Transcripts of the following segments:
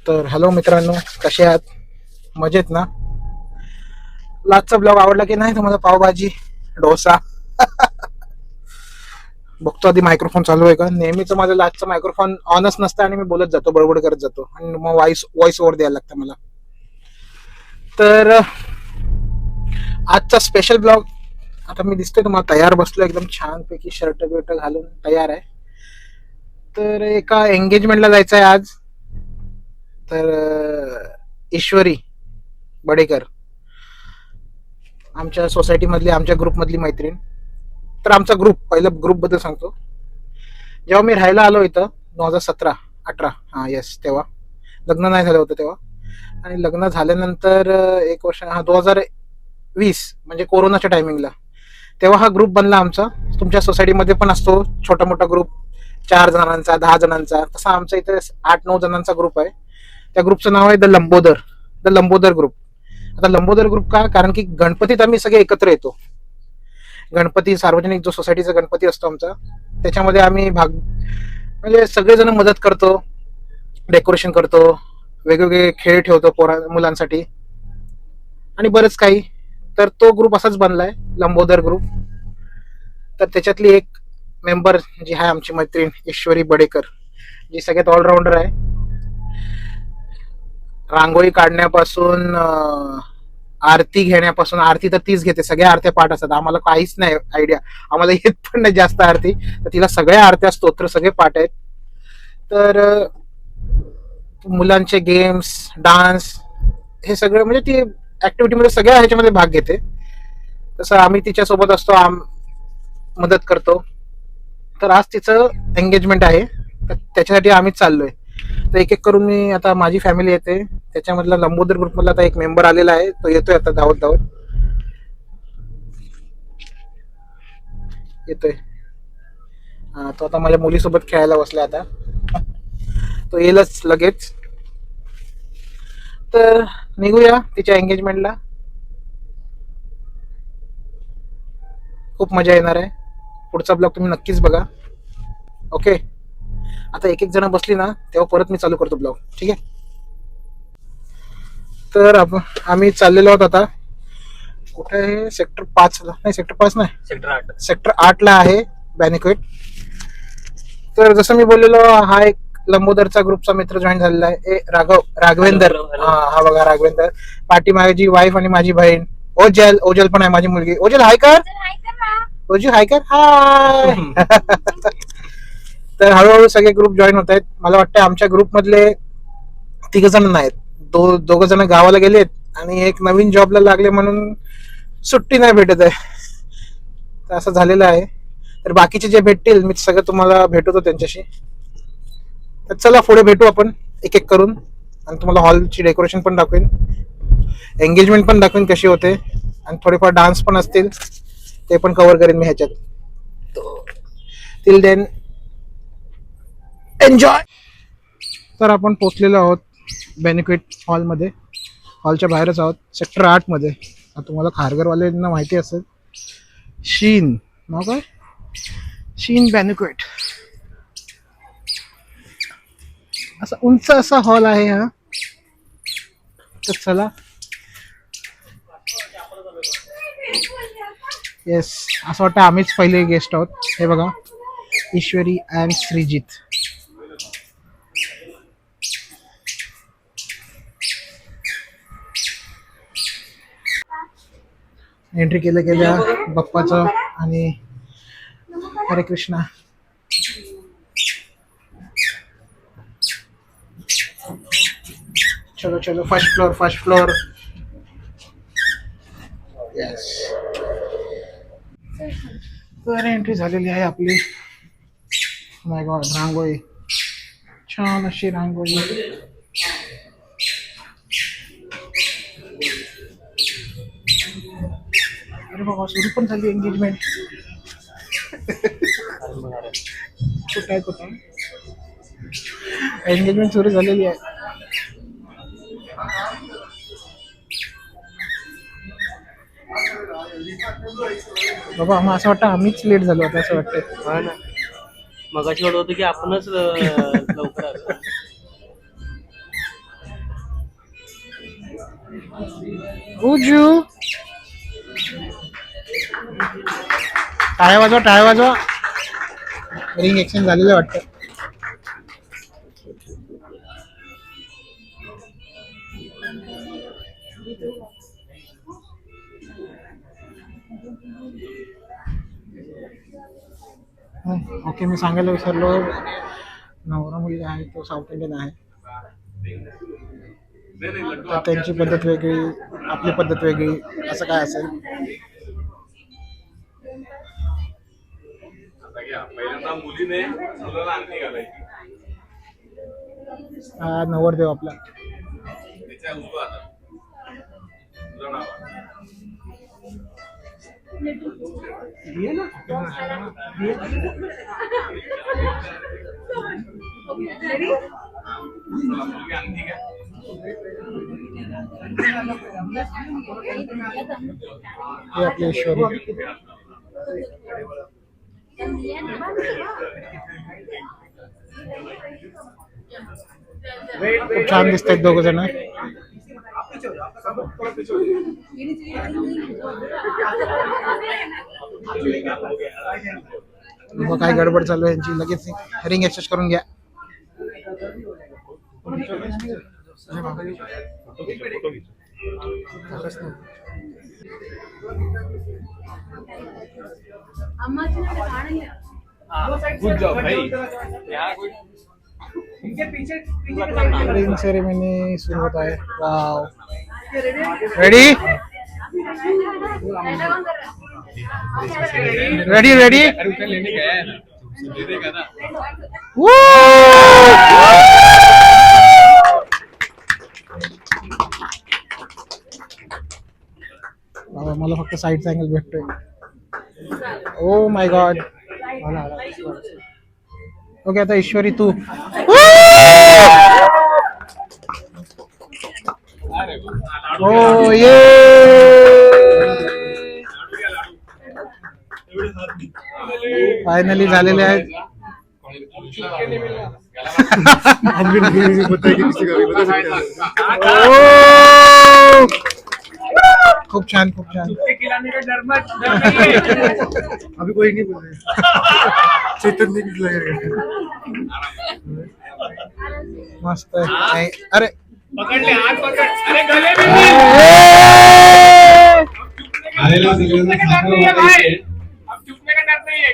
तर हॅलो मित्रांनो, कसे आहात? मजेत ना? लास्टचा ब्लॉग आवडला की नाही तुम्हाला? पावभाजी, डोसा. बघतो आधी मायक्रोफोन चालू आहे का. नेहमीच माझं लास्टचा मायक्रोफोन ऑनच नसतं आणि मी बोलत जातो, बडबड करत जातो आणि मग व्हॉइस ओव्हर द्यायला लागतं मला. तर आजचा स्पेशल ब्लॉग. आता मी दिसतोय तुम्हाला तयार बसलो, एकदम छान पैकी शर्ट बिर्ट घालून तयार आहे. तर एका एंगेजमेंटला जायचं आहे आज. तर ईश्वरी बडेकर, आमच्या सोसायटी मधली, आमच्या ग्रुप मधली मैत्रीण. तर आमचा ग्रुप, पहिल्या ग्रुप बद्दल सांगतो. जेव्हा मी राहायला आलो इथं 2017-18, हा येस, तेव्हा लग्न नाही झालं होतं तेव्हा. आणि लग्न झाल्यानंतर 1 वर्ष, हा 2020 म्हणजे कोरोनाच्या टायमिंगला, तेव्हा हा ग्रुप बनला आमचा. तुमच्या सोसायटीमध्ये पण असतो छोटा मोठा ग्रुप, 4 जणांचा, 10 जणांचा, तसा आमचा इथे 8-9 जणांचा ग्रुप आहे. त्या ग्रुपचं नाव आहे द लंबोदर ग्रुप. आता लंबोदर ग्रुप का? कारण की गणपतीत आम्ही सगळे एकत्र येतो. गणपती, सार्वजनिक जो सोसायटीचा गणपती असतो आमचा, त्याच्यामध्ये आम्ही भाग, म्हणजे सगळेजण मदत करतो, डेकोरेशन करतो, वेगवेगळे खेळ ठेवतो मुलांसाठी आणि बरंच काही. तर तो ग्रुप असाच बनलाय, लंबोदर ग्रुप. तर त्याच्यातली एक मेंबर जी आहे आमची मैत्रीण ईश्वरी बडेकर, जी सगळ्यात ऑलराऊंडर आहे. रांगोळी काढण्यापासून आरती घेण्यापासून, आरती तर तीच घेते, सगळ्या आरत्या पाठ असतात. आम्हाला काहीच नाही आयडिया, आम्हाला येत पण नाही जास्त आरती. तर तिला सगळ्या आरत्या, स्तोत्र सगळे पाठ आहेत. तर मुलांचे गेम्स, डान्स, हे सगळं म्हणजे ती ऍक्टिव्हिटीमध्ये सगळ्या ह्याच्यामध्ये भाग घेते. तसं आम्ही तिच्यासोबत असतो, मदत करतो. तर आज तिचं एंगेजमेंट आहे, तर त्याच्यासाठी आम्हीच चाललोय. तर एक एक करून मी, आता माझी फॅमिली येते, त्याच्यामधला लंबोदर ग्रुप मधला आता एक मेंबर आलेला आहे, तो येतोय आता धावत धावत येतोय. तो आता माझ्या मुलीसोबत खेळायला बसला, आता तो येईलच लगेच. तर निघूया तिच्या एंगेजमेंटला. खूप मजा येणार आहे. पुढचा ब्लॉग तुम्ही नक्कीच बघा. ओके, आता एक एक जण बसली ना, तेव्हा परत मी चालू करतो ब्लॉग, ठीक आहे? तर आम्ही चाललेलो आहोत आता. कुठे आहे? सेक्टर 5 ला नाही, सेक्टर 5 नाही, सेक्टर 8 ला आहे बॅनिक्वेट. तर जसं मी बोललेलो, हा एक लंबोदरचा ग्रुपचा मित्र जॉईन झालेला आहे, राघवेंद्र. हा बघा, राघवेंद्र. पाठीमागे वाईफ आणि माझी बहीण ओजल पण आहे, माझी मुलगी. ओजल हाय कर, ओजू हाय कर, हाय. तर हळूहळू सगळे ग्रुप जॉईन होत आहेत. मला वाटतं आमच्या ग्रुप मधले 3 जण नाहीत, 2 जण गावाला गेलेत आणि एक नवीन जॉबला लागले म्हणून सुट्टी नाही भेटत आहे. तर असं झालेलं आहे. तर बाकीचे जे भेटतील, मी सगळं तुम्हाला भेटवतो त्यांच्याशी. तर चला पुढे भेटू आपण एक एक करून, आणि तुम्हाला हॉलची डेकोरेशन पण दाखवेन, एंगेजमेंट पण दाखवेन कशी होते, आणि थोडेफार डान्स पण असतील, ते पण कव्हर करेन मी ह्याच्यात. Till then enjoy. तर आपण पोचलेलो आहोत बेनिक्वेट हॉलमध्ये, हॉलच्या बाहेरच आहोत, सेक्टर 8 मध्ये. तुम्हाला खारघरवाल्यांना माहिती असेल, शीन नाव काय, शीन बेनिक्वेट. असा उंच असा हॉल आहे हा. तर चला, येस, असं वाटतं आम्हीच पहिले गेस्ट आहोत. हे बघा, ईश्वरी अँड श्रीजित. एंट्री केल्या केल्या बाप्पाचं आणि हरे कृष्णा. चलो चलो, first floor, first floor. Yes, तर एंट्री झालेली आहे आपली. माय गॉड, रांगोळी, छान अशी रांगोळी. अरे बाबा, सुरू पण झाली एंगेजमेंट. कुठं एंगेजमेंट सुरू झालेली आहे. बाबा, मग असं वाटतं आम्हीच लेट झालो आता, असं वाटतंय. मगाशी वाटत होतं की आपणच लवकर आलो. उजू टाळ्या वाजवा टाळ्या वाजवा. रिंग एक्सचेंज झालेलं वाटतं. ओके मी सांगायला विसरलो, नवरा मुलगा आहे तो साऊथ इंडियन आहे. तर त्यांची पद्धत वेगळी, आपली पद्धत वेगळी, असं काय असेल. हा नवरदेव आपला. हे आपली ईश्वरी. खूप छान दिसत आहेत दोघ जण. काय गडबड चालू आहे यांची. लगेच रिंग एक्सचेंज करून घ्या. रिंग सेरेमनी सुरू होत आहे. वाव. Ready ready ready. मला फक्त साईडचा अँगल भेटतोय. Oh my God. ओके आता ईश्वरी तू. ओ ये फायनली झालेले आहेत. खूप छान खूप छान. अभी कोई नहीं बोल चेतन मस्त आहे. अरे पकडले हात पकड. अरे गले में आलेला सगळ्यांना साखर वाटायची. अब चुपने का डर नहीं है.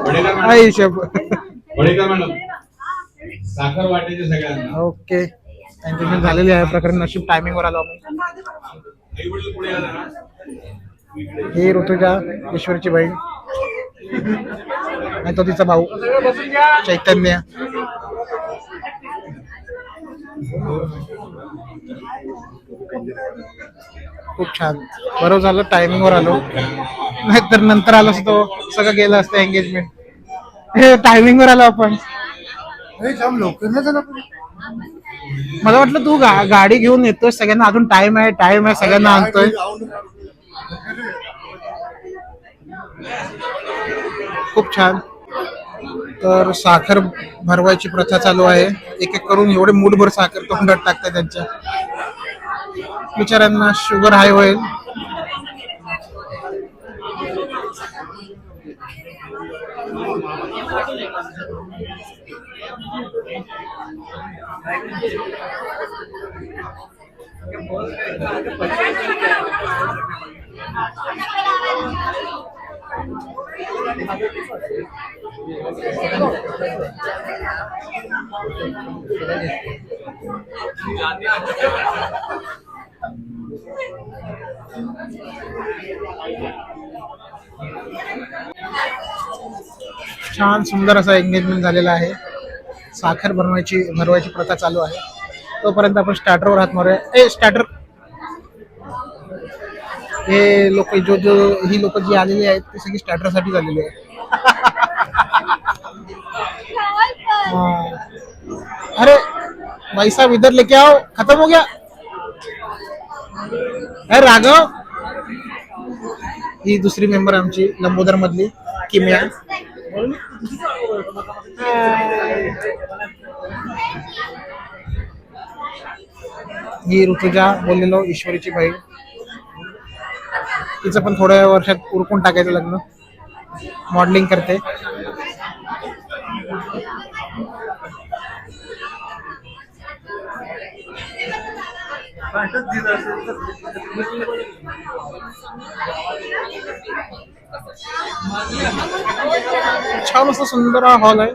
गले गले आई शब. वडेकर मॅडम साखर वाटायची सगळ्यांना. ओके एंगेजमेंट झालेली आहे. प्रकरण नशीब टायमिंग वर आलो आपण. आई वडील पुढे आला ना. ही ऋतुजा ईश्वरची बहीण आणि तो तिचा भाऊ चैतन्य. खूप छान. बरोबर झालं टायमिंग वर आलो, नाहीतर नंतर आलो असतो सगळं गेलं असतं एंगेजमेंट. हे टायमिंग वर आलो आपण. मला वाटलं तू गाडी घेऊन येतोय सगळ्यांना. अजून टाइम आहे टाइम आहे सगळ्यांना आणतोय. खूप छान. तर साखर भरवायची प्रथा चालू आहे. एक एक करून एवढे मूठभर साखर तोंडात टाकतात त्यांच्या. बिचाऱ्यांना शुगर हाय होईल. छान सुंदर असा एंगेजमेंट झालेला आहे. साखर भरवायची प्रथा चालू आहे. तोपर्यंत आपण स्टार्टरवर हात मारूया. ए स्टार्टर. हे लोक ही लोक जी आलेली आहेत ती सगळी स्टार्टर साठी आलेली आहेत. अरे भाई साहब इधर लेके आओ, खत्म हो गया. अरे राघव. ही दुसरी मेंबर आमची लंबोदर मधली किम्या. ही ऋतुजा बोललेलो ईश्वरीची बहीण. तिचं पण थोड्या वर्षात उरकून टाकायचं लग्न. मॉडेलिंग करते. छान असा सुंदर हा हॉल आहे.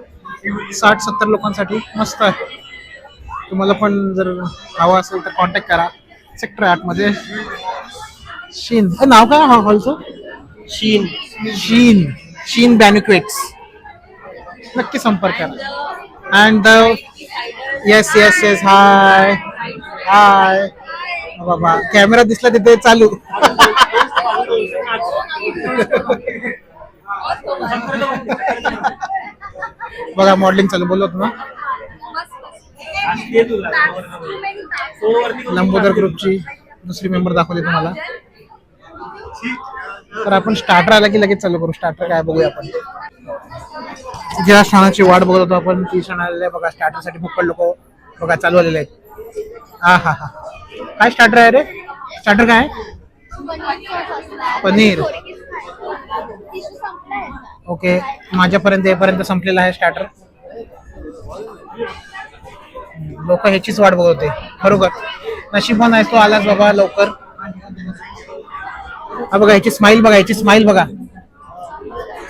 60-70 लोकांसाठी मस्त आहे. तुम्हाला पण जर हवा असेल तर कॉन्टॅक्ट करा. सेक्टर 8 मध्ये शीन. नाव काय हा हॉलचं? शीन. शीन बॅन्क्वेट्स. नक्की संपर्क करा. And yes yes yes hi hi बाबा, कॅमेरा दिसला तिथे चालू. बघा मॉडेलिंग चालू. बोललो ना लंबोदर ग्रुपची दुसरी मेंबर दाखवली तुम्हाला. तर आपण स्टार्टर आला की लगेच चालू करू. स्टार्टर काय बघूया आपण. ज्या क्षणाची वाट बघत होतो आपण ती क्षण आलेली आहे बघा. स्टार्टर साठी भुक्कड लोक बघा चालू आलेले आहेत. हा हा हा. काय स्टार्टर आहे रे? स्टार्टर काय आहे? पनीर. ओके, माझ्यापर्यंत येपर्यंत संपलेला आहे स्टार्टर. लोक ह्याचीच वाट बघत होते. बरोबर, नशिबान आहे तो आलाच बाबा लवकर. हा बघा ह्याची स्माइल बघा. ह्याची स्माइल बघा.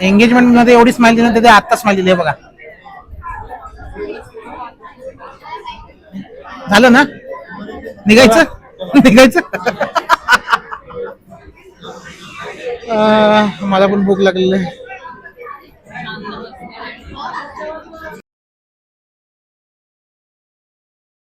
एंगेजमेंट मध्ये एवढी स्माइल दिली ना, ते आत्ता स्माइल दिली बघा. झालं ना? निघायचं. मला पण भूक लागलेली आहे.